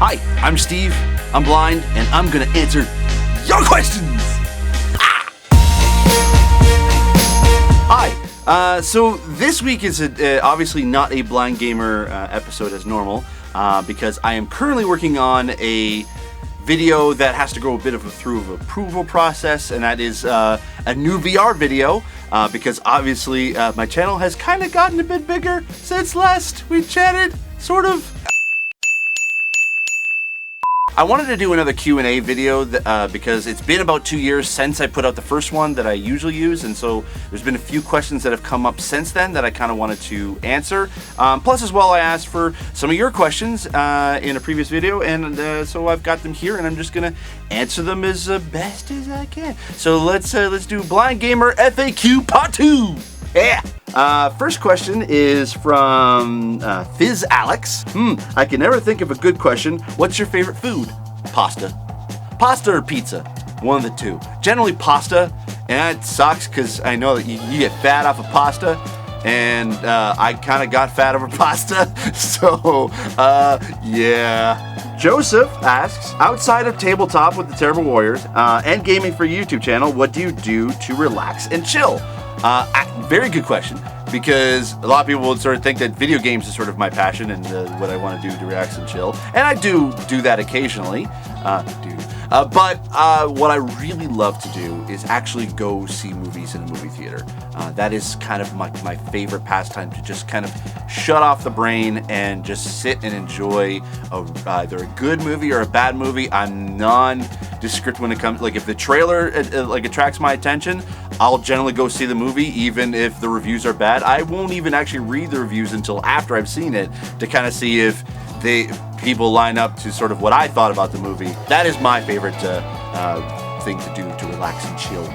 Hi, I'm Steve, I'm blind, and I'm gonna answer your questions! Hi, so this week is obviously not a blind gamer episode as normal, because I am currently working on a video that has to go a bit of through an approval process, and that is a new VR video, because obviously my channel has kind of gotten a bit bigger since last we chatted, sort of. I wanted to do another Q&A video because it's been about 2 years since I put out the first one that I usually use, and so there's been a few questions that have come up since then that I kind of wanted to answer. Plus as well, I asked for some of your questions in a previous video, and so I've got them here, and I'm just gonna answer them as best as I can. So let's do Blind Gamer FAQ Part 2. Yeah. First question is from Fizz Alex. I can never think of a good question. What's your favorite food? Pasta. Pasta or pizza? One of the two. Generally pasta, and it sucks because I know that you get fat off of pasta, and I kind of got fat over pasta, so yeah. Joseph asks, outside of tabletop with the Terrible Warriors and gaming for YouTube channel, what do you do to relax and chill? Very good question, because a lot of people would sort of think that video games is sort of my passion and what I want to do to relax and chill, and I do that occasionally, but what I really love to do is actually go see movies in a movie theater. That is kind of my favorite pastime, to just kind of shut off the brain and just sit and enjoy either a good movie or a bad movie. I'm nondescript when it comes, like if the trailer attracts my attention, I'll generally go see the movie even if the reviews are bad. I won't even actually read the reviews until after I've seen it to kind of see if people line up to sort of what I thought about the movie. That is my favorite thing to do to relax and chill.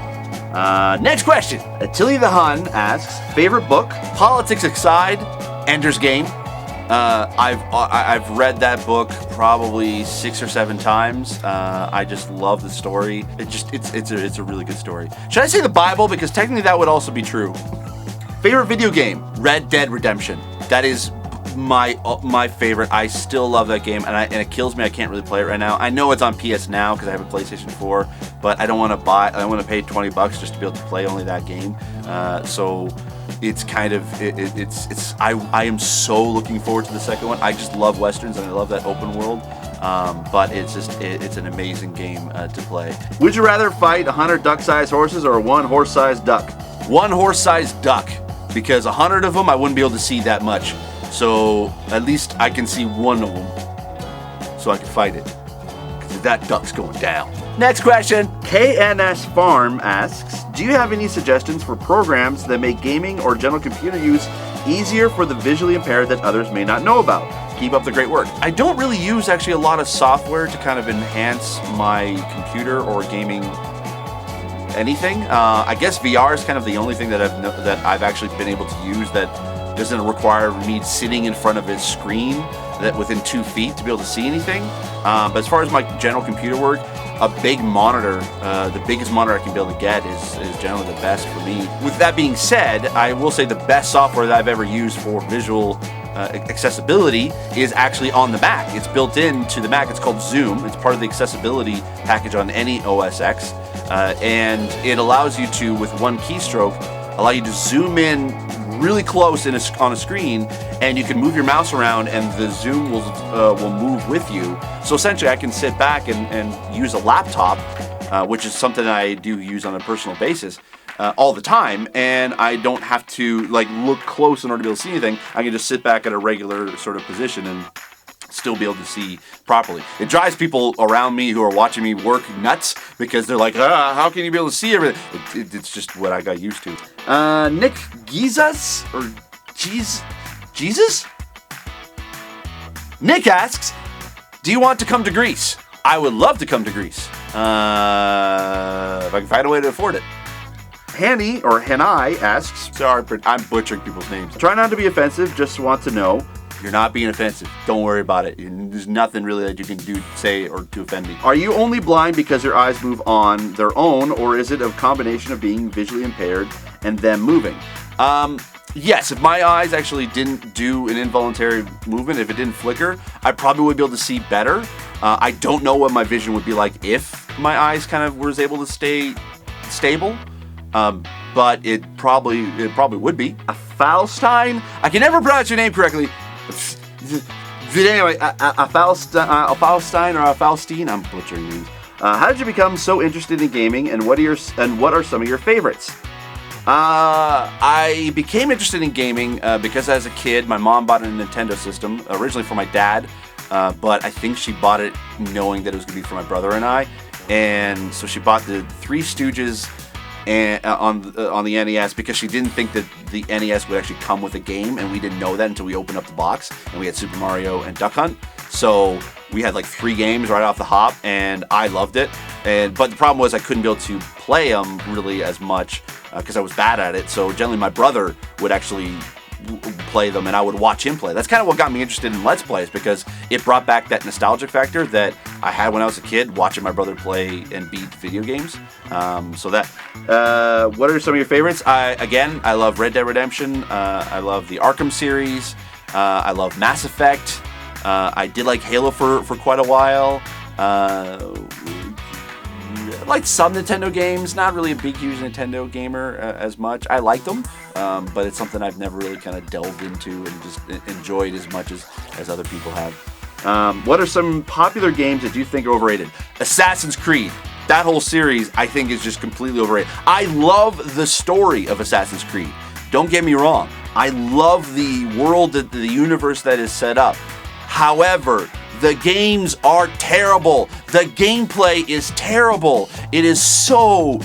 Next question. Attilly the Hun asks, favorite book? Politics aside, Ender's Game. I've read that book probably 6 or 7 times. I just love the story. It's a really good story. Should I say the Bible? Because technically that would also be true. Favorite video game? Red Dead Redemption. That is my favorite. I still love that game, and it kills me I can't really play it right now. I know it's on PS Now because I have a PlayStation 4, but I don't want to I don't want to pay $20 just to be able to play only that game. So it's kind of I am so looking forward to the second one. I just love westerns and I love that open world. But it's an amazing game to play. Would you rather fight 100 duck-sized horses or 1 horse-sized duck? 1 horse-sized duck, because 100 of them I wouldn't be able to see that much. So at least I can see 1 of them, so I can fight it, because that duck's going down. Next question. KNS Farm asks, do you have any suggestions for programs that make gaming or general computer use easier for the visually impaired that others may not know about? Keep up the great work. I don't really use actually a lot of software to kind of enhance my computer or gaming anything. I guess VR is kind of the only thing that I've actually been able to use that doesn't require me sitting in front of a screen that within 2 feet to be able to see anything. But as far as my general computer work, a big monitor, the biggest monitor I can be able to get is generally the best for me. With that being said, I will say the best software that I've ever used for visual accessibility is actually on the Mac. It's built into the Mac. It's called Zoom. It's part of the accessibility package on any OS X, and it allows you to, with one keystroke, allow you to zoom in really close on a screen, and you can move your mouse around and the zoom will move with you. So essentially I can sit back and use a laptop, which is something I do use on a personal basis all the time, and I don't have to look close in order to be able to see anything. I can just sit back at a regular sort of position and still be able to see properly. It drives people around me who are watching me work nuts, because they're like, how can you be able to see everything? It's just what I got used to. Nick Jesus? Or Jesus? Nick asks, do you want to come to Greece? I would love to come to Greece. If I can find a way to afford it. Hanny, or Hanai, asks, sorry, I'm butchering people's names. Try not to be offensive, just want to know. You're not being offensive. Don't worry about it. There's nothing really that you can do, say, or to offend me. Are you only blind because your eyes move on their own, or is it a combination of being visually impaired and them moving? Yes, if my eyes actually didn't do an involuntary movement, if it didn't flicker, I probably would be able to see better. I don't know what my vision would be like if my eyes kind of was able to stay stable, but it probably would be. A Falstein? I can never pronounce your name correctly. Anyway, a Falstein or a Falstein? I'm butchering these. How did you become so interested in gaming, and what are some of your favorites? I became interested in gaming because as a kid, my mom bought a Nintendo system, originally for my dad, but I think she bought it knowing that it was going to be for my brother and I. And so she bought the Three Stooges on the NES because she didn't think that the NES would actually come with a game, and we didn't know that until we opened up the box, and we had Super Mario and Duck Hunt. So we had like 3 games right off the hop, and I loved it. But the problem was I couldn't be able to play them really as much because I was bad at it. So generally my brother would actually play them, and I would watch him play. That's kind of what got me interested in Let's Plays, because it brought back that nostalgic factor that I had when I was a kid, watching my brother play and beat video games. What are some of your favorites? I love Red Dead Redemption. I love the Arkham series. I love Mass Effect. I did like Halo for quite a while. I liked some Nintendo games, not really a big, huge Nintendo gamer as much. I liked them, but it's something I've never really kind of delved into and just enjoyed as much as other people have. What are some popular games that you think are overrated? Assassin's Creed. That whole series, I think, is just completely overrated. I love the story of Assassin's Creed. Don't get me wrong. I love the world, the universe that is set up. However, the games are terrible. The gameplay is terrible. It is so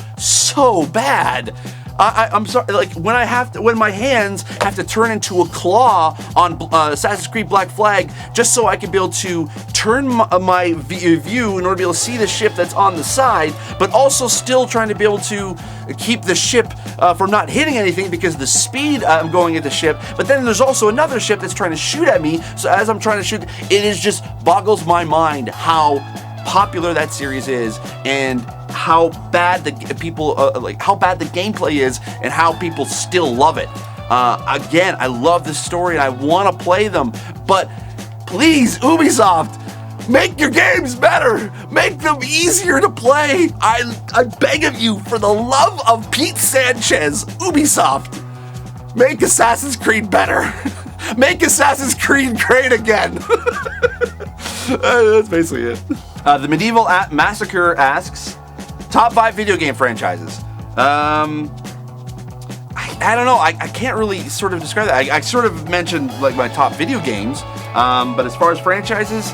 bad. I'm sorry, like when my hands have to turn into a claw on Assassin's Creed Black Flag just so I can be able to turn my view in order to be able to see the ship that's on the side, but also still trying to be able to keep the ship from not hitting anything because of the speed I'm going at the ship. But then there's also another ship that's trying to shoot at me. So as I'm trying to shoot, it is just boggles my mind how popular that series is, and how bad the gameplay is, and how people still love it. Again, I love the story and I want to play them, but please, Ubisoft, make your games better. Make them easier to play. I beg of you, for the love of Pete Sanchez, Ubisoft, make Assassin's Creed better. Make Assassin's Creed great again. That's basically it. The Medieval Massacre asks, top 5 video game franchises. I don't know. I can't really sort of describe that. I sort of mentioned like my top video games, but as far as franchises,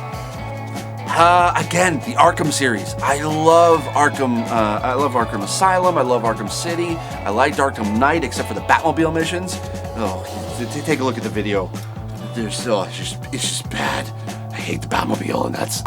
again, the Arkham series. I love Arkham. I love Arkham Asylum. I love Arkham City. I liked Arkham Knight, except for the Batmobile missions. Oh, take a look at the video. It's just bad. I hate the Batmobile, and that's